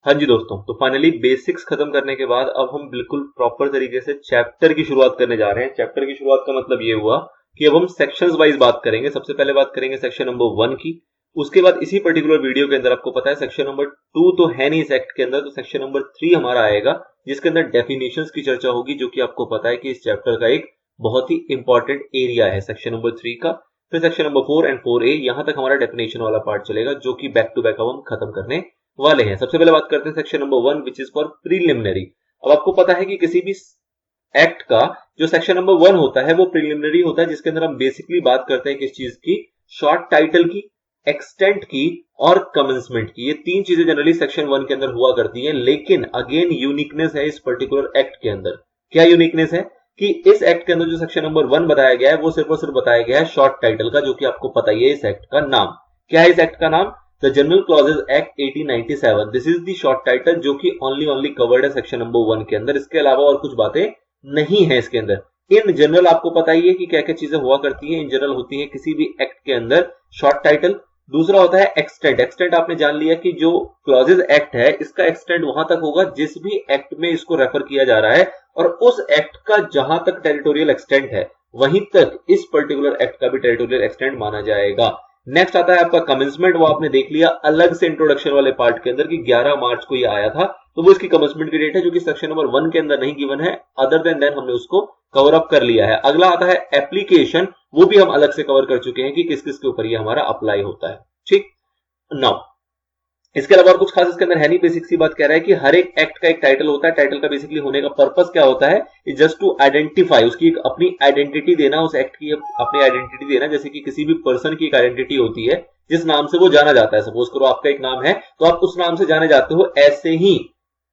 हाँ जी दोस्तों, तो फाइनली बेसिक्स खत्म करने के बाद अब हम बिल्कुल प्रॉपर तरीके से चैप्टर की शुरुआत करने जा रहे हैं। चैप्टर की शुरुआत का मतलब ये हुआ कि अब हम सेक्शंस वाइज बात करेंगे। सबसे पहले बात करेंगे सेक्शन नंबर 1 की। उसके बाद इसी पर्टिकुलर वीडियो के अंदर आपको पता है सेक्शन नंबर 2 तो है नहीं इस एक्ट के अंदर, तो सेक्शन नंबर 3 हमारा आएगा जिसके अंदर डेफिनेशंस की चर्चा होगी, जो कि आपको पता है कि इस चैप्टर का एक बहुत ही इंपॉर्टेंट एरिया है सेक्शन नंबर 3 का। फिर सेक्शन नंबर 4 एंड 4A यहां तक हमारा डेफिनेशन वाला पार्ट चलेगा, जो कि बैक टू बैक अब हम खत्म करने वाले हैं। सबसे पहले बात करते हैं section number 1 which is for preliminary. अब आपको पता है कि किसी भी एक्ट का जो सेक्शन नंबर 1 होता है वो प्रीलिमिनरी होता है, जिसके अंदर हम बेसिकली बात करते हैं किस चीज की, शॉर्ट टाइटल की, एक्सटेंट की और कमेंसमेंट की। ये तीन चीजें जनरली सेक्शन 1 के अंदर हुआ करती हैं, लेकिन अगेन यूनिकनेस है इस पर्टिकुलर एक्ट के अंदर। क्या यूनिकनेस है कि इस एक्ट के अंदर जो सेक्शन नंबर 1 बताया गया है वो सिर्फ और सिर्फ बताया गया है शॉर्ट टाइटल का, जो कि आपको पता ही है इस एक्ट का नाम क्या है। इस एक्ट का नाम the general clauses act 1897, this is the short title, जो कि ओनली कवर्ड है सेक्शन नंबर 1 के अंदर। इसके अलावा और कुछ बातें नहीं है इसके अंदर। इन जनरल आपको पता ही है कि क्या क्या चीजें हुआ करती हैं। इन जनरल होती है किसी भी एक्ट के अंदर शॉर्ट टाइटल। दूसरा होता है एक्सटेंट। एक्सटेंट आपने जान लिया कि जो क्लॉजेज एक्ट है इसका एक्सटेंट वहां तक होगा जिस भी एक्ट में इसको रेफर किया जा रहा है, और उस एक्ट का जहां तक टेरिटोरियल एक्सटेंट है वहीं तक इस पर्टिकुलर एक्ट का भी टेरिटोरियल एक्सटेंट माना जाएगा। नेक्स्ट आता है आपका कमेंसमेंट। वो आपने देख लिया अलग से इंट्रोडक्शन वाले पार्ट के अंदर कि 11 मार्च को ये आया था, तो वो इसकी कमेंसमेंट की डेट है, जो कि सेक्शन नंबर 1 के अंदर नहीं गिवन है। अदर देन हमने उसको कवर अप कर लिया है। अगला आता है एप्लीकेशन। वो भी हम अलग से कवर कर चुके हैं कि किस किस के ऊपर ये हमारा अप्लाई होता है। ठीक, नाउ इसके अलावा और कुछ खास इसके अंदर है नहीं। बेसिक सी बात कह रहा है कि हर एक एक्ट का एक टाइटल होता है। टाइटल का बेसिकली होने का पर्पस क्या होता है, इज जस्ट टू आइडेंटिफाई, उसकी एक अपनी आइडेंटिटी देना, उस एक्ट की अपनी आइडेंटिटी देना। जैसे कि किसी भी पर्सन की एक आइडेंटिटी होती है जिस नाम से वो जाना जाता है। सपोज करो आपका एक नाम है तो आप उस नाम से जाने जाते हो, ऐसे ही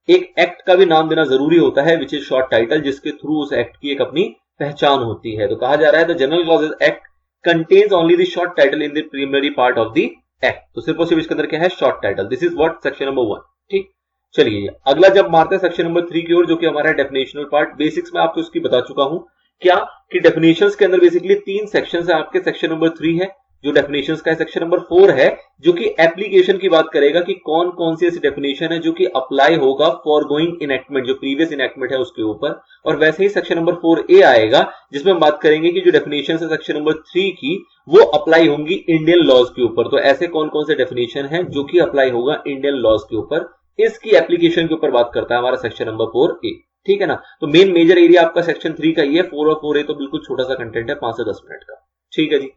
एक एक्ट का भी नाम देना जरूरी होता है, विच इज शॉर्ट टाइटल, जिसके थ्रू उस एक्ट की एक अपनी पहचान होती है। तो कहा जा रहा है the general clauses act contains only the short title in the preliminary part of the act. तो सिर्फ और सिर्फ इसके अंदर क्या है, short title. This is what section number 1। ठीक, चलिए अगला जब मारते हैं सेक्शन नंबर 3 की ओर, जो कि हमारा डेफिनेशनल पार्ट। बेसिक्स में आपको इसकी बता चुका हूं क्या कि डेफिनेशंस के अंदर बेसिकली 3 सेक्शंस है आपके। सेक्शन नंबर 3 है जो डेफिनेशंस का है। सेक्शन नंबर 4 है जो कि एप्लीकेशन की बात करेगा कि कौन कौन सी ऐसी डेफिनेशन है जो कि अप्लाई होगा फॉरगोइंग इनएक्टमेंट, जो प्रीवियस इनएक्टमेंट है उसके ऊपर। और वैसे ही सेक्शन नंबर 4A आएगा जिसमें हम बात करेंगे कि जो डेफिनेशन है सेक्शन नंबर 3 की वो अप्लाई होंगी इंडियन लॉज के ऊपर। तो ऐसे कौन कौन से डेफिनेशन है जो कि अप्लाई होगा इंडियन लॉज के ऊपर, इसकी एप्लीकेशन के ऊपर बात करता है हमारा सेक्शन नंबर 4A। ठीक है ना, तो मेन मेजर एरिया आपका सेक्शन 3 का ही है। 4 और 4A तो बिल्कुल छोटा सा कंटेंट है, 5 से 10 मिनट का। ठीक है जी,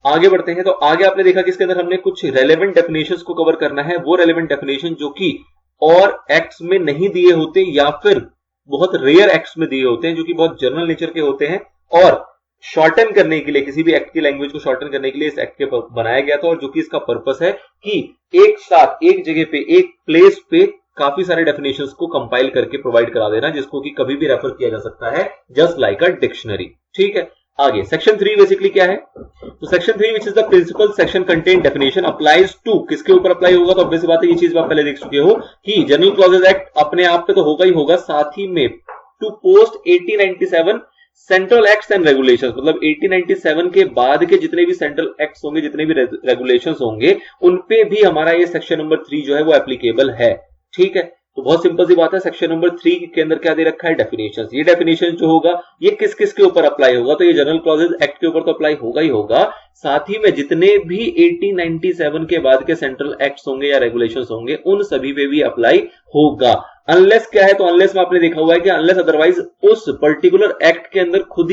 आगे बढ़ते हैं। तो आगे आपने देखा कि इसके अंदर हमने कुछ रेलेवेंट डेफिनेशंस को कवर करना है। वो रेलेवेंट डेफिनेशन जो कि और एक्ट्स में नहीं दिए होते या फिर बहुत रेयर एक्ट्स में दिए होते हैं, जो कि बहुत जनरल नेचर के होते हैं, और शॉर्टन करने के लिए, किसी भी एक्ट की लैंग्वेज को शॉर्टन करने के लिए इस एक्ट के बनाया गया था। और जो कि इसका पर्पस है कि एक साथ एक जगह पे एक प्लेस पे काफी सारे डेफिनेशंस को कंपाइल करके प्रोवाइड करा देना, जिसको कि कभी भी रेफर किया जा सकता है जस्ट लाइक अ डिक्शनरी। ठीक है, आगे सेक्शन 3 बेसिकली क्या है, तो section 3 which is the principal section contain definition applies to, किसके ऊपर अप्लाई होगा, तो ऑब्वियस बात है ये चीज आप पहले देख चुके हो कि जनरल क्लॉजेज एक्ट अपने आप पे तो होगा ही होगा, साथ ही में to post 1897 central acts and regulations, मतलब 1897 के बाद के जितने भी सेंट्रल एक्ट्स होंगे, जितने भी रेगुलेशंस होंगे, उनपे भी हमारा ये सेक्शन नंबर 3 जो है वो एप्लीकेबल है। ठीक है, तो बहुत सिंपल सी बात है। सेक्शन नंबर 3 के अंदर क्या दे रखा है, डेफिनेशंस। ये डेफिनेशन जो होगा ये किस किस के ऊपर अप्लाई होगा, तो ये जनरल क्लॉजेज एक्ट के ऊपर तो अप्लाई होगा ही होगा, साथ ही में जितने भी 1897 के बाद के सेंट्रल एक्ट्स होंगे या रेगुलेशंस होंगे उन सभी पे भी अप्लाई होगा। अनलेस क्या है, तो अनलेस में आपने देखा हुआ है कि अनलेस अदरवाइज उस पर्टिकुलर एक्ट के अंदर खुद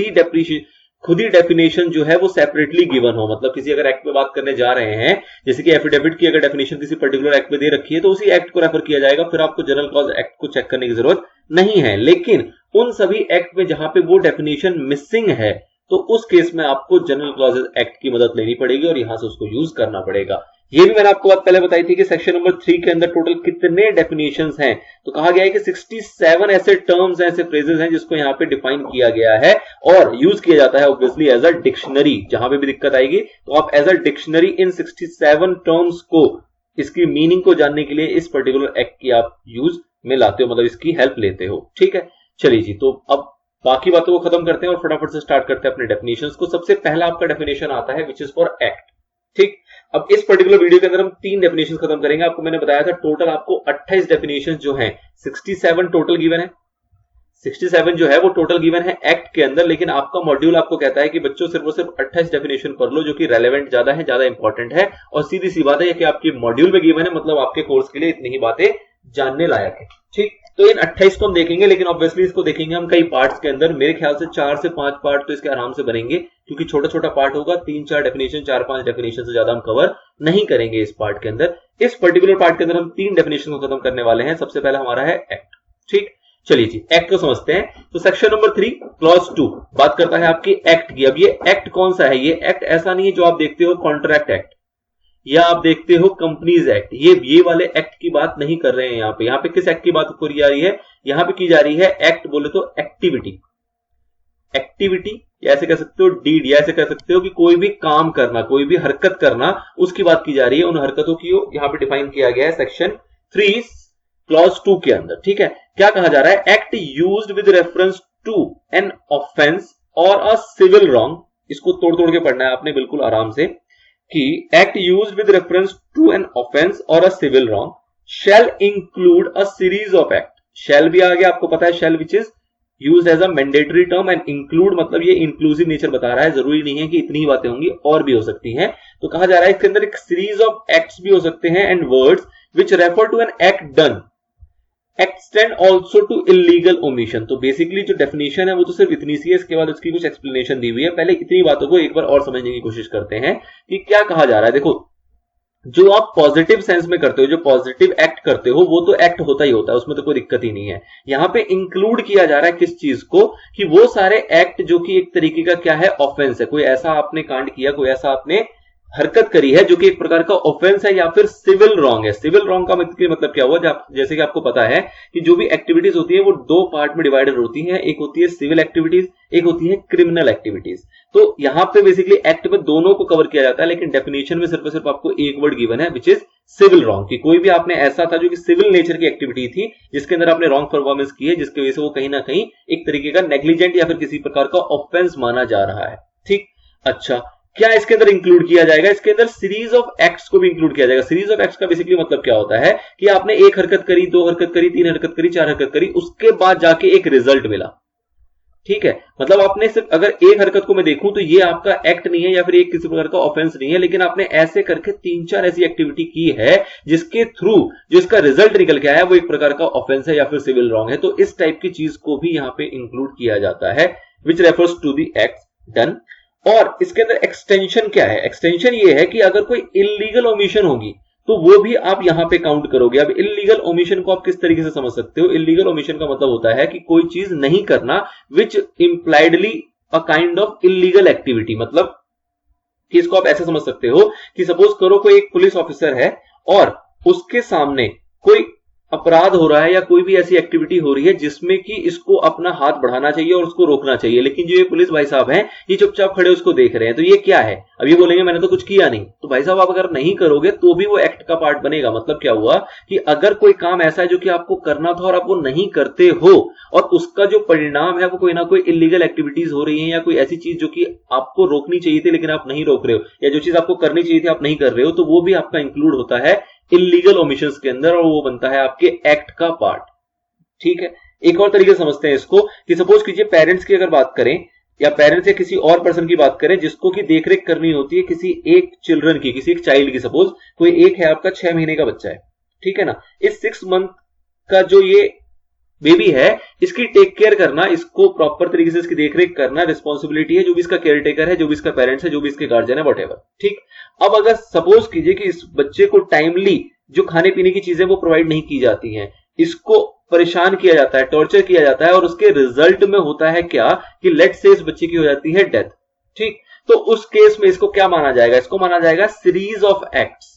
ही डेफिनेशन जो है वो सेपरेटली गिवन हो। मतलब किसी अगर एक्ट में बात करने जा रहे हैं, जैसे कि एफिडेविट की अगर डेफिनेशन किसी पर्टिकुलर एक्ट में दे रखी है तो उसी एक्ट को रेफर किया जाएगा, फिर आपको जनरल क्लॉज एक्ट को चेक करने की जरूरत नहीं है। लेकिन उन सभी एक्ट में जहां पे वो डेफिनेशन मिसिंग है तो उस केस में आपको जनरल क्लॉजेज एक्ट की मदद लेनी पड़ेगी और यहां से उसको यूज करना पड़ेगा। ये भी मैंने आपको बात पहले बताई थी कि सेक्शन नंबर 3 के अंदर टोटल कितने डेफिनेशंस हैं, तो कहा गया है कि 67 ऐसे टर्म्स हैं, ऐसे फ्रेजेस हैं जिसको यहां पे डिफाइन किया गया है और यूज किया जाता है ऑब्वियसली एज अ डिक्शनरी। जहां पे भी दिक्कत आएगी तो आप as a dictionary in 67 terms को, इसकी मीनिंग को जानने के लिए इस पर्टिकुलर एक्ट की आप यूज में लाते हो, मतलब इसकी हेल्प लेते हो। ठीक है, चलिए जी, तो अब बाकी बातों को खत्म करते हैं और फटाफट से स्टार्ट करते हैं अपने डेफिनेशंस को। सबसे पहला आपका डेफिनेशन आता है विच इज फॉर एक्ट। ठीक, अब इस पर्टिकुलर वीडियो के अंदर हम 3 डेफिनेशन खत्म करेंगे। आपको मैंने बताया था टोटल आपको 28 डेफिनेशन जो हैं 67 टोटल गिवन है, 67 जो है वो टोटल गिवन है एक्ट के अंदर, लेकिन आपका मॉड्यूल आपको कहता है कि बच्चों सिर्फ और सिर्फ 28 डेफिनेशन पढ़ लो, जो कि रेलेवेंट ज्यादा है, ज्यादा इंपॉर्टेंट है, और सीधी सी बात है कि आपके मॉड्यूल में गिवन है, मतलब आपके कोर्स के लिए इतनी ही बातें जानने लायक है। ठीक, तो इन 28 को हम देखेंगे, लेकिन ऑब्वियसली इसको देखेंगे हम कई पार्ट्स के अंदर। मेरे ख्याल से 4 से 5 पार्ट तो इसके आराम से बनेंगे, क्योंकि छोटा छोटा पार्ट होगा, 3-4 डेफिनेशन, 4-5 डेफिनेशन से ज्यादा हम कवर नहीं करेंगे इस पार्ट के अंदर। इस पर्टिकुलर पार्ट के अंदर हम 3 डेफिनेशन को खत्म करने वाले हैं। सबसे पहला हमारा है एक्ट। ठीक, चलिए जी एक्ट को समझते हैं। तो सेक्शन नंबर 3 क्लॉज 2 बात करता है आपकी एक्ट की। अब ये एक्ट कौन सा है? ये एक्ट ऐसा नहीं है जो आप देखते हो कॉन्ट्रैक्ट एक्ट या आप देखते हो कंपनीज एक्ट, ये वाले एक्ट की बात नहीं कर रहे हैं यहाँ पे। यहाँ पे किस एक्ट की बात की जा रही है? यहाँ पे की जा रही है एक्ट बोले तो एक्टिविटी, या ऐसे कह सकते हो डीड, या ऐसे कह सकते हो कि कोई भी काम करना, कोई भी हरकत करना, उसकी बात की जा रही है। उन हरकतों की यहाँ पे डिफाइन किया गया है सेक्शन 3 क्लॉज 2 के अंदर। ठीक है, क्या कहा जा रहा है? Act used with reference to an offence और अ सिविल रॉन्ग। इसको तोड़ तोड़ के पढ़ना है आपने बिल्कुल आराम से, कि act used with reference to an offence और a civil wrong shall include a series of act. Shall भी आ गया, आपको पता है shall which is used as a mandatory term, and include मतलब ये इंक्लूसिव नेचर बता रहा है, जरूरी नहीं है कि इतनी ही बातें होंगी, और भी हो सकती हैं। तो कहा जा रहा है इसके अंदर एक सीरीज ऑफ एक्ट्स भी हो सकते हैं, and words which refer to an act done extend also to illegal omission. तो बेसिकली जो डेफिनेशन है वो तो सिर्फ इतनी सी है, इसके बाद उसकी कुछ एक्सप्लेनेशन दी हुई है। पहले इतनी बातों को एक बार और समझने की कोशिश करते हैं कि क्या कहा जा रहा है। देखो, जो आप पॉजिटिव सेंस में करते हो, जो पॉजिटिव एक्ट करते हो, वो तो एक्ट होता ही होता है, उसमें तो कोई दिक्कत ही नहीं है। यहां पे इंक्लूड किया जा रहा है किस चीज को? कि वो सारे एक्ट जो कि एक तरीके का क्या है, ऑफेंस है। कोई ऐसा आपने कांड किया, कोई ऐसा आपने हरकत करी है जो कि एक प्रकार का ऑफेंस है या फिर सिविल रॉन्ग है। सिविल रॉन्ग का मतलब क्या हुआ? जैसे कि आपको पता है कि जो भी एक्टिविटीज होती है वो 2 पार्ट में डिवाइडेड होती हैं। एक होती है सिविल एक्टिविटीज, एक होती है क्रिमिनल एक्टिविटीज। तो यहां पे बेसिकली एक्ट में दोनों को कवर किया जाता है, लेकिन डेफिनेशन में सिर्फ और सिर्फ आपको एक वर्ड गिवन है विच इज सिविल रॉन्ग। कि कोई भी आपने ऐसा था जो कि सिविल नेचर की एक्टिविटी थी, जिसके अंदर आपने रॉन्ग परफॉर्मेंस की है, जिसकी वजह से वो कहीं ना कहीं एक तरीके का नेग्लिजेंट या फिर किसी प्रकार का ऑफेंस माना जा रहा है। ठीक, अच्छा, क्या इसके अंदर इंक्लूड किया जाएगा? इसके अंदर सीरीज ऑफ एक्ट्स को भी इंक्लूड किया जाएगा। सीरीज ऑफ एक्ट्स का बेसिकली मतलब क्या होता है कि आपने 1 हरकत करी, 2 हरकत करी, 3 हरकत करी, 4 हरकत करी, उसके बाद जाके एक रिजल्ट मिला। ठीक है, मतलब आपने सिर्फ अगर 1 हरकत को मैं देखूं तो ये आपका एक्ट नहीं है या फिर एक किसी प्रकार का ऑफेंस नहीं है, लेकिन आपने ऐसे करके 3-4 ऐसी एक्टिविटी की है जिसके थ्रू जो इसका रिजल्ट निकल के आया वो एक प्रकार का ऑफेंस है या फिर सिविल रॉन्ग है। तो इस टाइप की चीज को भी यहां पे इंक्लूड किया जाता है, which refers to the act done. और इसके अंदर एक्सटेंशन क्या है? एक्सटेंशन ये है कि अगर कोई इलीगल ओमिशन होगी तो वो भी आप यहां पे काउंट करोगे। अब इलीगल ओमिशन को आप किस तरीके से समझ सकते हो? इलीगल ओमिशन का मतलब होता है कि कोई चीज नहीं करना, which impliedly a kind of illegal activity. मतलब कि इसको आप ऐसे समझ सकते हो कि सपोज करो कोई एक पुलिस ऑफिसर है और उसके सामने कोई अपराध हो रहा है या कोई भी ऐसी एक्टिविटी हो रही है जिसमें कि इसको अपना हाथ बढ़ाना चाहिए और उसको रोकना चाहिए, लेकिन जो ये पुलिस भाई साहब हैं ये चुपचाप खड़े उसको देख रहे हैं। तो ये क्या है? अब ये बोलेंगे मैंने तो कुछ किया नहीं। तो भाई साहब आप अगर नहीं करोगे तो भी वो एक्ट का पार्ट बनेगा। मतलब क्या हुआ कि अगर कोई काम ऐसा है जो कि आपको करना था और आप वो नहीं करते हो और उसका जो परिणाम है वो कोई ना कोई इलीगल एक्टिविटीज हो रही है या कोई ऐसी चीज जो कि आपको रोकनी चाहिए थी लेकिन आप नहीं रोक रहे हो, या जो चीज आपको करनी चाहिए थी आप नहीं कर रहे हो, तो वो भी आपका इंक्लूड होता है इलीगल ओमिशंस के अंदर और वो बनता है आपके एक्ट का पार्ट। ठीक है, एक और तरीके से समझते हैं इसको कि सपोज कीजिए पेरेंट्स की अगर बात करें या पेरेंट्स या किसी और पर्सन की बात करें जिसको की देखरेख करनी होती है किसी एक चिल्ड्रन की, किसी एक चाइल्ड की। सपोज कोई एक है आपका 6 महीने का बच्चा है, ठीक है ना, इस 6 मंथ का जो ये बेबी है इसकी टेक केयर करना, इसको प्रॉपर तरीके से इसकी देखरेख करना रिस्पॉन्सिबिलिटी है जो भी इसका केयर टेकर है, जो भी इसका पेरेंट्स है, जो भी इसके गार्जियन है, व्हाटएवर। ठीक, अब अगर सपोज कीजिए कि इस बच्चे को टाइमली जो खाने पीने की चीजें वो प्रोवाइड नहीं की जाती हैं, इसको परेशान किया जाता है, टॉर्चर किया जाता है और उसके रिजल्ट में होता है क्या कि लेट से इस बच्चे की हो जाती है डेथ। ठीक, तो उस केस में इसको क्या माना जाएगा? इसको माना जाएगा सीरीज ऑफ एक्ट्स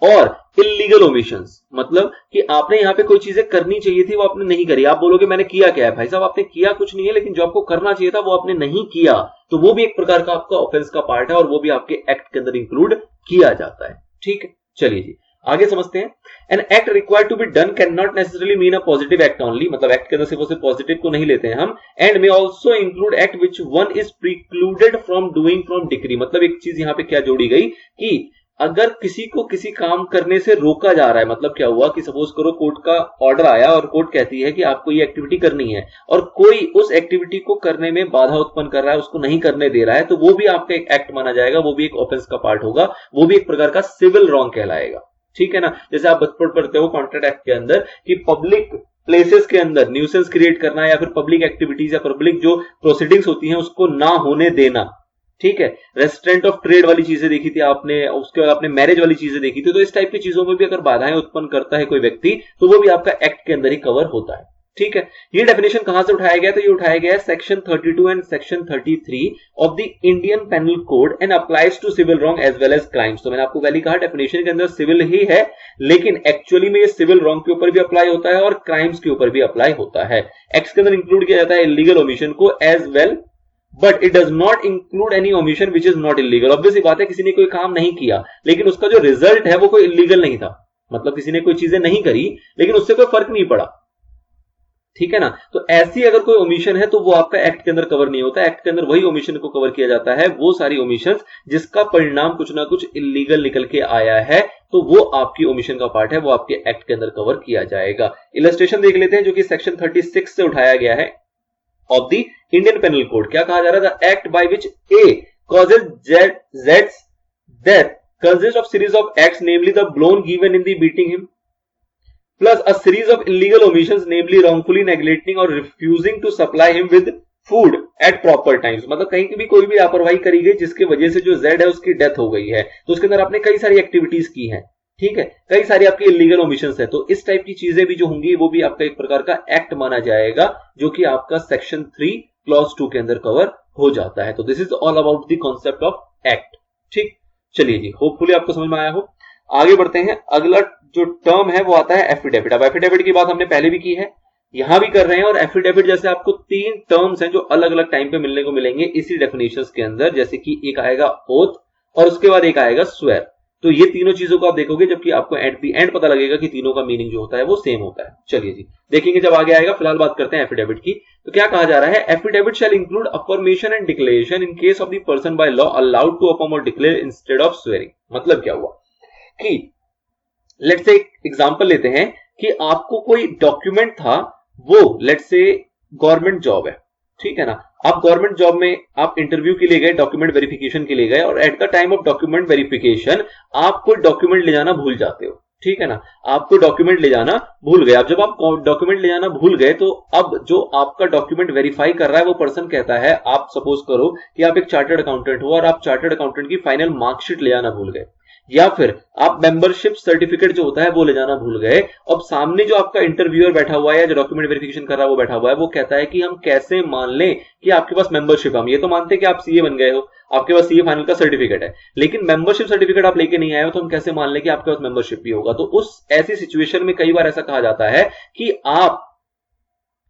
और इलीगल ओमिशंस। मतलब कि आपने यहां पे कोई चीजें करनी चाहिए थी वो आपने नहीं करी। आप बोलोगे मैंने किया क्या है? भाई साहब आपने किया कुछ नहीं है, लेकिन जो आपको करना चाहिए था वो आपने नहीं किया, तो वो भी एक प्रकार का आपका ऑफेंस का पार्ट है और वो भी आपके एक्ट के अंदर इंक्लूड किया जाता है। ठीक है, चलिए जी आगे समझते हैं। An act required to be done can not necessarily mean a positive act only. मतलब एक्ट के अंदर सिर्फ पॉजिटिव को नहीं लेते हैं हम। And may also include act which one is precluded from doing from decree. मतलब एक चीज यहां पे क्या जोड़ी गई कि अगर किसी को किसी काम करने से रोका जा रहा है, मतलब क्या हुआ कि सपोज करो कोर्ट का ऑर्डर आया और कोर्ट कहती है कि आपको ये एक्टिविटी करनी है और कोई उस एक्टिविटी को करने में बाधा उत्पन्न कर रहा है, उसको नहीं करने दे रहा है, तो वो भी आपका एक एक्ट माना जाएगा, वो भी एक ऑफेंस का पार्ट होगा, वो भी एक प्रकार का सिविल रॉन्ग कहलाएगा। ठीक है ना। जैसे आप बचपन पढ़ते हो कॉन्ट्रैक्ट एक्ट के अंदर कि पब्लिक प्लेसेस के अंदर न्यूसेंस क्रिएट करना या फिर पब्लिक एक्टिविटीज या पब्लिक जो प्रोसीडिंग्स होती हैं उसको ना होने देना। ठीक है। रेस्टोरेंट ऑफ ट्रेड वाली चीजें देखी थी आपने, उसके बाद आपने मैरिज वाली चीजें देखी थी। तो इस टाइप की चीजों में भी अगर बाधाएं उत्पन्न करता है कोई व्यक्ति तो वो भी आपका एक्ट के अंदर ही कवर होता है। ठीक है। ये डेफिनेशन कहां से उठाया गया? तो ये उठाया गया है section 32 and section 33 of the Indian penal code and applies to civil wrong as well as crimes. तो मैंने आपको पहले कहा डेफिनेशन के अंदर सिविल ही है, लेकिन एक्चुअली में ये सिविल रॉन्ग के ऊपर भी अप्लाई होता है और क्राइम्स के ऊपर भी अप्लाई होता है। एक्ट के अंदर इंक्लूड किया जाता है इलीगल ओमिशन को as well, but it does not include any omission which is not illegal. Obviously बात है, किसी ने कोई काम नहीं किया लेकिन उसका जो रिजल्ट है वो कोई इलीगल नहीं था, मतलब किसी ने कोई चीजें नहीं करी लेकिन उससे कोई फर्क नहीं पड़ा। ठीक है ना। तो ऐसी अगर कोई ओमिशन है तो वो आपका एक्ट के अंदर कवर नहीं होता। एक्ट के अंदर वही ओमिशन को कवर किया जाता है, वो सारी ओमिशंस जिसका परिणाम कुछ ना कुछ इलीगल निकल के आया है, तो वो आपकी ओमिशन का पार्ट है, वो आपके एक्ट के अंदर कवर किया जाएगा। इलस्ट्रेशन देख लेते हैं जो कि सेक्शन 36 से उठाया गया है of the Indian penal code. क्या कहा जा रहा है? The act by which a causes Z's death consists of series of acts, namely the blow given in the beating him, plus a series of illegal omissions, namely wrongfully neglecting or refusing to supply him with food at proper times। मतलब कहीं भी कोई भी लापरवाही करी गई जिसकी वजह से जो Z है उसकी डेथ हो गई है, तो उसके अंदर आपने कई सारी एक्टिविटीज की हैं। ठीक है। कई सारी आपकी इलीगल ओमिशंस है, तो इस टाइप की चीजें भी जो होंगी वो भी आपका एक प्रकार का एक्ट माना जाएगा, जो कि आपका सेक्शन 3 क्लॉज 2 के अंदर कवर हो जाता है। तो this is all about the concept of act. ठीक, चलिए जी, होपफुली आपको समझ में आया हो। आगे बढ़ते हैं। अगला जो टर्म है वो आता है एफिडेविट। अब एफिडेविट की बात हमने पहले भी की है, यहां भी कर रहे हैं। और एफिडेविट जैसे आपको 3 टर्म्स हैं जो अलग अलग टाइम पे मिलने को मिलेंगे इसी डेफिनेशंस के अंदर, जैसे कि एक आएगा ओथ और उसके बाद एक आएगा स्वेर। तो ये तीनों चीजों को आप देखोगे जबकि आपको एट द एंड पता लगेगा कि तीनों का मीनिंग जो होता है वो सेम होता है। चलिए जी, देखेंगे जब आगे आएगा। फिलहाल बात करते हैं एफिडेविट की। तो क्या कहा जा रहा है? Affidavit shall include affirmation and declaration in case of the person by law allowed to affirm और डिक्लेयर इंस्टेड ऑफ स्वेरिंग। मतलब क्या हुआ कि लेट्स से एक एग्जांपल लेते हैं कि आपको कोई डॉक्यूमेंट था, वो लेट्स से गवर्नमेंट जॉब है। ठीक है ना। आप गवर्नमेंट जॉब में आप इंटरव्यू के लिए गए, डॉक्यूमेंट वेरिफिकेशन के लिए गए, और at the time of document verification आप कोई डॉक्यूमेंट ले जाना भूल जाते हो। ठीक है ना। आपको डॉक्यूमेंट ले जाना भूल गए। अब जब आप डॉक्यूमेंट ले जाना भूल गए तो अब जो आपका डॉक्यूमेंट वेरीफाई कर रहा है वो पर्सन कहता है, आप सपोज करो कि आप एक चार्टर्ड अकाउंटेंट हो और आप चार्टर्ड अकाउंटेंट की फाइनल मार्कशीट ले जाना भूल गए, या फिर आप मेंबरशिप सर्टिफिकेट जो होता है वो ले जाना भूल गए। अब सामने जो आपका इंटरव्यूअर बैठा हुआ है या जो डॉक्यूमेंट वेरिफिकेशन कर रहा है वो बैठा हुआ है, वो कहता है कि हम कैसे मान लें कि आपके पास मेंबरशिप है। हम ये तो मानते हैं कि आप सीए बन गए हो, आपके पास सीए फाइनल का सर्टिफिकेट है, लेकिन मेंबरशिप सर्टिफिकेट आप लेके नहीं आए हो, तो हम कैसे मान लें कि आपके पास मेंबरशिप भी होगा। तो उस ऐसी सिचुएशन में कई बार ऐसा कहा जाता है कि आप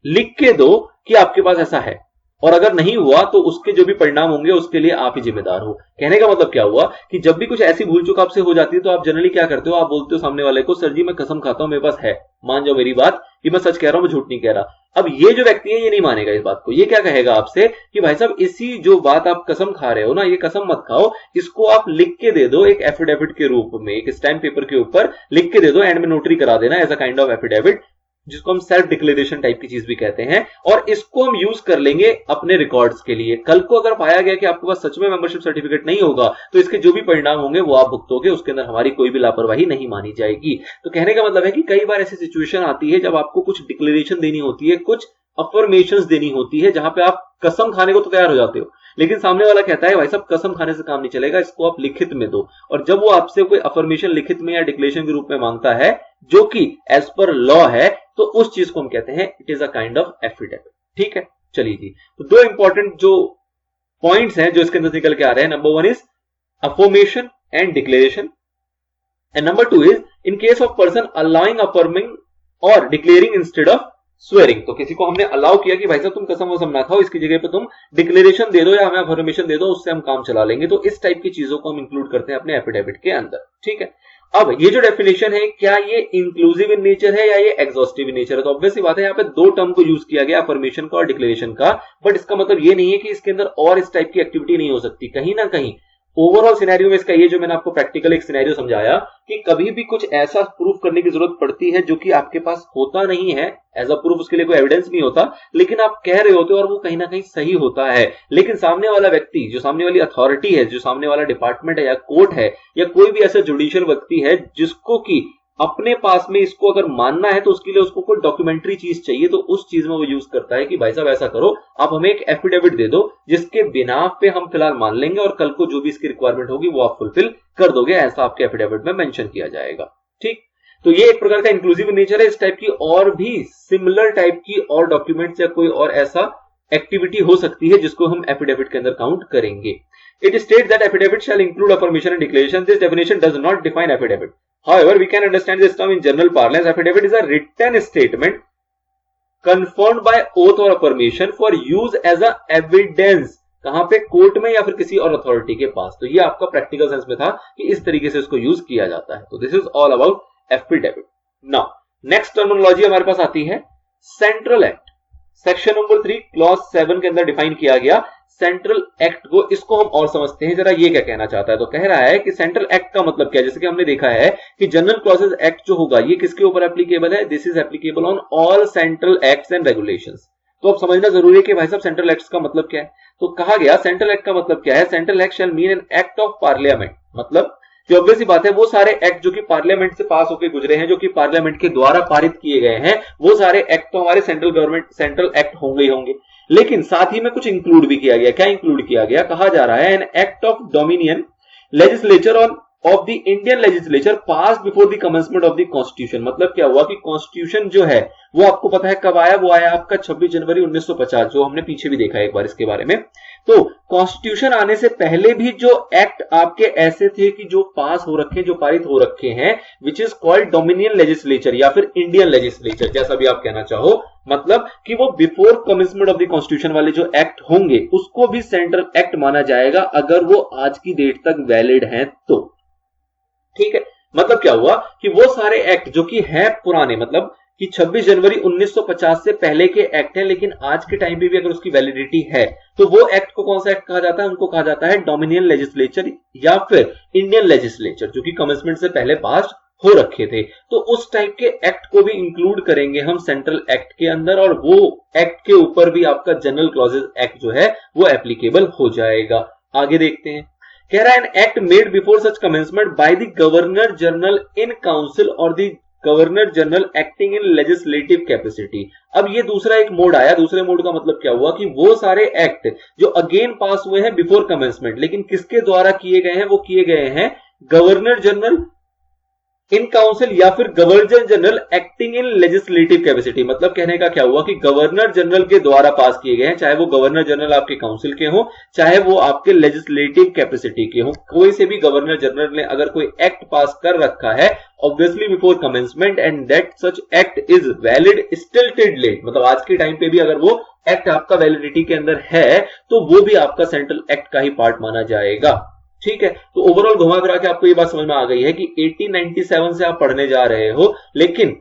लिख के दो कि आपके पास ऐसा है, और अगर नहीं हुआ तो उसके जो भी परिणाम होंगे उसके लिए आप ही जिम्मेदार हो। कहने का मतलब क्या हुआ कि जब भी कुछ ऐसी भूल चूक आपसे हो जाती है तो आप जनरली क्या करते हो, आप बोलते हो सामने वाले को, सर जी मैं कसम खाता हूं मेरे पास है, मान जाओ मेरी बात कि मैं सच कह रहा हूं, मैं झूठ नहीं कह रहा। अब ये जो व्यक्ति है ये नहीं मानेगा इस बात को। ये क्या कहेगा आपसे कि भाई साहब इसी जो बात आप कसम खा रहे हो ना, ये कसम मत खाओ, इसको आप लिख के दे दो एक एफिडेविट के रूप में, एक स्टैम्प पेपर के ऊपर लिख के दे दो, एंड में नोटरी करा देना as a kind of affidavit, जिसको हम सेल्फ डिक्लेरेशन टाइप की चीज भी कहते हैं। और इसको हम यूज कर लेंगे अपने रिकॉर्ड्स के लिए। कल को अगर पाया गया कि आपके पास सच में मेंबरशिप सर्टिफिकेट नहीं होगा तो इसके जो भी परिणाम होंगे वो आप भुगतोगे, उसके अंदर हमारी कोई भी लापरवाही नहीं मानी जाएगी। तो कहने का मतलब है कि कई बार ऐसी सिचुएशन आती है जब आपको कुछ डिक्लेरेशन देनी होती है, कुछ अफर्मेशंस देनी होती है, जहां पे आप कसम खाने को तो तैयार हो जाते हो, लेकिन सामने वाला कहता है भाई साहब कसम खाने से काम नहीं चलेगा, इसको आप लिखित में दो। और जब वो आपसे कोई अफर्मेशन लिखित में या डिक्लेरेशन के रूप में मांगता है जो कि एज पर लॉ है, तो उस चीज को हम कहते हैं it is a kind of affidavit. ठीक है। चलिए जी, तो 2 इंपॉर्टेंट जो पॉइंट्स हैं जो इसके अंदर निकल के आ रहे हैं, number 1 is affirmation and declaration, and number 2 is in case of person allowing affirming और डिक्लेयरिंग इंस्टेड ऑफ स्वेरिंग। तो किसी को हमने अलाउ किया कि भाई साहब तुम कसम वसम ना खाओ, इसकी जगह पे तुम डिक्लेरेशन दे दो या हमें अफर्मेशन दे दो, उससे हम काम चला लेंगे। तो इस टाइप की चीजों को हम इंक्लूड करते हैं अपने एफिडेविट के अंदर। ठीक है। अब ये जो डेफिनेशन है, क्या ये इंक्लूसिव इन नेचर है या ये एग्जॉस्टिव इन नेचर है? तो ऑब्वियसली बात है, यहाँ पे 2 टर्म को यूज किया गया, अफर्मेशन का और डिक्लेरेशन का, बट इसका मतलब ये नहीं है कि इसके अंदर और इस टाइप की एक्टिविटी नहीं हो सकती। कहीं ना कहीं ओवरऑल सिनेरियो में इसका ये जो मैंने आपको प्रैक्टिकल एक सिनेरियो समझाया कि कभी भी कुछ ऐसा प्रूफ करने की जरूरत पड़ती है जो कि आपके पास होता नहीं है, एज अ प्रूफ उसके लिए कोई एविडेंस नहीं होता, लेकिन आप कह रहे होते हो और वो कहीं ना कहीं सही होता है, लेकिन सामने वाला व्यक्ति, जो सामने वाली अथॉरिटी है, जो सामने वाला डिपार्टमेंट है या कोर्ट है या कोई भी ऐसा जुडिशियल व्यक्ति है जिसको कि अपने पास में इसको अगर मानना है तो उसके लिए उसको कोई डॉक्यूमेंट्री चीज चाहिए, तो उस चीज में वो यूज करता है कि भाई साहब ऐसा करो, आप हमें एक एफिडेविट दे दो जिसके बिना पे हम फिलहाल मान लेंगे और कल को जो भी इसकी रिक्वायरमेंट होगी वो आप फुलफिल कर दोगे, ऐसा आपके एफिडेविट में मेंशन किया जाएगा। ठीक, तो ये एक प्रकार का इंक्लूसिव नेचर है। इस टाइप की और भी सिमिलर टाइप की और डॉक्यूमेंट्स या कोई और ऐसा एक्टिविटी हो सकती है जिसको हम एफिडेविट के अंदर काउंट करेंगे। It states that affidavit shall include affirmation and declaration. This definition does not define affidavit. However, we can understand this term in general parlance. Affidavit is a written statement confirmed by oath or affirmation for use as a evidence. कहां पे? Court में या फिर किसी और authority के पास। तो ये आपका प्रैक्टिकल सेंस में था कि इस तरीके से इसको यूज किया जाता है। तो this is all about affidavit. Now next terminology हमारे पास आती है central act. Section number 3 clause 7 के अंदर डिफाइन किया गया सेंट्रल एक्ट को। इसको हम और समझते हैं जरा, ये क्या कहना चाहता है। तो कह रहा है कि सेंट्रल एक्ट का मतलब क्या है। जैसे कि हमने देखा है कि जनरल क्लॉजेस एक्ट जो होगा ये किसके ऊपर एप्लीकेबल है, this is applicable on all central acts and regulations. तो अब समझना जरूरी है कि भाई साहब सेंट्रल एक्ट का मतलब क्या है। तो कहा गया सेंट्रल एक्ट का मतलब क्या है, central act shall mean an act of parliament. मतलब जो ऑब्वियस सी बात है, वो सारे एक्ट जो कि पार्लियामेंट से पास होकर गुजरे हैं, जो कि पार्लियामेंट के द्वारा पारित किए गए हैं, वो सारे एक्ट तो हमारे सेंट्रल गवर्नमेंट सेंट्रल एक्ट होंगे ही होंगे। लेकिन साथ ही में कुछ इंक्लूड भी किया गया। क्या इंक्लूड किया गया? कहा जा रहा है an act of dominion legislature of the Indian legislature pass before the commencement of the constitution. मतलब क्या हुआ कि कॉन्स्टिट्यूशन जो है वो आपको पता है कब आया, वो आया आपका 26 जनवरी 1950, जो हमने पीछे भी देखा है एक बार इसके बारे में। तो कॉन्स्टिट्यूशन आने से पहले भी जो एक्ट आपके ऐसे थे कि जो पास हो रखे, जो पारित हो रखे हैं, which is called dominion legislature या फिर इंडियन लेजिस्लेचर, जैसा भी आप कहना चाहो, मतलब कि वो before commencement of the constitution वाले जो एक्ट होंगे उसको भी सेंट्रल एक्ट माना जाएगा अगर वो आज की डेट तक वैलिड हैं तो। ठीक है, मतलब क्या हुआ कि वो सारे एक्ट जो कि हैं पुराने, मतलब कि 26 जनवरी 1950 से पहले के एक्ट हैं, लेकिन आज के टाइम पे भी अगर उसकी वैलिडिटी है तो वो एक्ट को कौन सा एक्ट कहा जाता है? उनको कहा जाता है डोमिनियन लेजिस्लेचर या फिर इंडियन लेजिस्लेचर, जो कि कमेंसमेंट से पहले पास हो रखे थे। तो उस टाइप के एक्ट को भी इंक्लूड करेंगे हम सेंट्रल एक्ट के अंदर, और वो एक्ट के ऊपर भी आपका जनरल क्लॉजेस एक्ट जो है वो एप्लीकेबल हो जाएगा। आगे देखते हैं, कह रहा है an act made before such commencement by the governor general in council और the governor general acting in legislative capacity. अब ये दूसरा एक मोड आया। दूसरे मोड का मतलब क्या हुआ कि वो सारे एक्ट जो अगेन पास हुए हैं बिफोर कमेंसमेंट, लेकिन किसके द्वारा किए गए हैं? वो किए गए हैं गवर्नर जनरल इन काउंसिल या फिर governor general acting in legislative capacity. मतलब कहने का क्या हुआ कि गवर्नर जनरल के द्वारा पास किए गए हैं, चाहे वो गवर्नर जनरल आपके काउंसिल के हो, चाहे वो आपके लेजिस्लेटिव कैपेसिटी के हो, कोई से भी गवर्नर जनरल ने अगर कोई एक्ट पास कर रखा है obviously before commencement and that such act is valid still till date, मतलब आज के टाइम पे भी अगर वो एक्ट आपका वैलिडिटी के अंदर है तो वो भी आपका सेंट्रल एक्ट का ही पार्ट माना जाएगा। ठीक है, तो ओवरऑल घुमा फिरा के आपको ये बात समझ में आ गई है कि 1897 से आप पढ़ने जा रहे हो, लेकिन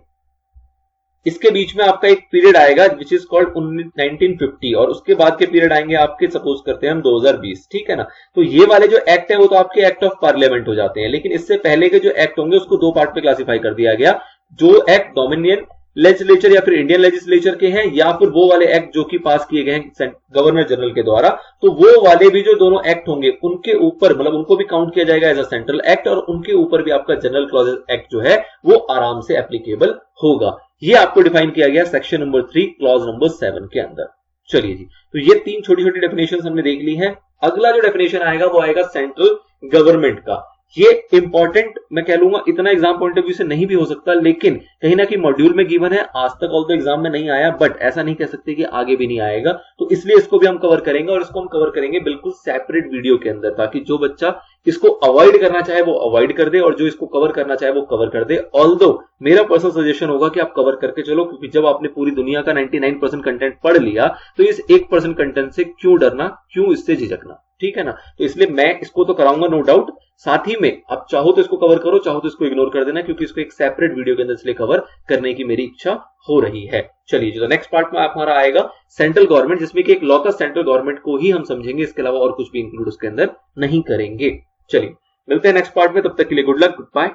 इसके बीच में आपका एक पीरियड आएगा विच इज कॉल्ड 1950, और उसके बाद के पीरियड आएंगे आपके, सपोज करते हैं हम 2020। ठीक है ना, तो ये वाले जो एक्ट है वो तो आपके एक्ट ऑफ पार्लियामेंट हो जाते हैं, लेकिन इससे पहले के जो एक्ट होंगे उसको दो पार्ट में क्लासिफाई कर दिया गया। जो एक्ट डोमिनियन लेजिस्लेचर या फिर इंडियन लेजिस्लेचर के हैं, या फिर वो वाले एक्ट जो कि पास किए गए हैं गवर्नर जनरल के द्वारा, तो वो वाले भी जो दोनों एक्ट होंगे उनके ऊपर, मतलब उनको भी काउंट किया जाएगा एज अ सेंट्रल एक्ट, और उनके ऊपर भी आपका जनरल क्लॉजेस एक्ट जो है वो आराम से एप्लीकेबल होगा। ये आपको डिफाइन किया गया सेक्शन नंबर 3 क्लॉज नंबर 7 के अंदर। चलिए जी, तो ये तीन छोटी छोटी डेफिनेशन हमने देख ली है। अगला जो डेफिनेशन आएगा वो आएगा सेंट्रल गवर्नमेंट का। ये इंपॉर्टेंट मैं कह लूंगा, इतना एग्जाम पॉइंट ऑफ व्यू से नहीं भी हो सकता, लेकिन कहीं ना कहीं मॉड्यूल में गिवन है, आज तक ऑल तो एग्जाम में नहीं आया, बट ऐसा नहीं कह सकते कि आगे भी नहीं आएगा, तो इसलिए इसको भी हम कवर करेंगे, और इसको हम कवर करेंगे बिल्कुल सेपरेट वीडियो के अंदर, ताकि जो बच्चा इसको अवॉइड करना चाहे वो अवॉइड कर दे, और जो इसको कवर करना चाहे वो कवर कर दे। ऑल्दो मेरा पर्सनल सजेशन होगा कि आप कवर करके चलो, क्योंकि जब आपने पूरी दुनिया का 99% कंटेंट पढ़ लिया तो इस 1% कंटेंट से क्यों डरना, क्यों इससे झिझकना। ठीक है ना। तो इसलिए मैं इसको तो कराऊंगा नो डाउट, साथ ही में आप चाहो तो इसको कवर करो, चाहो तो इसको इग्नोर कर देना, क्योंकि इसको एक सेपरेट वीडियो के अंदर इसलिए कवर करने की मेरी इच्छा हो रही है। चलिए जो नेक्स्ट पार्ट में हमारा आएगा सेंट्रल गवर्नमेंट, जिसमें कि एक लॉ था सेंट्रल गवर्नमेंट को ही हम समझेंगे, इसके अलावा और कुछ भी इंक्लूड उसके अंदर नहीं करेंगे। चलिए मिलते हैं नेक्स्ट पार्ट में, तब तक के लिए गुड लक, गुड बाय।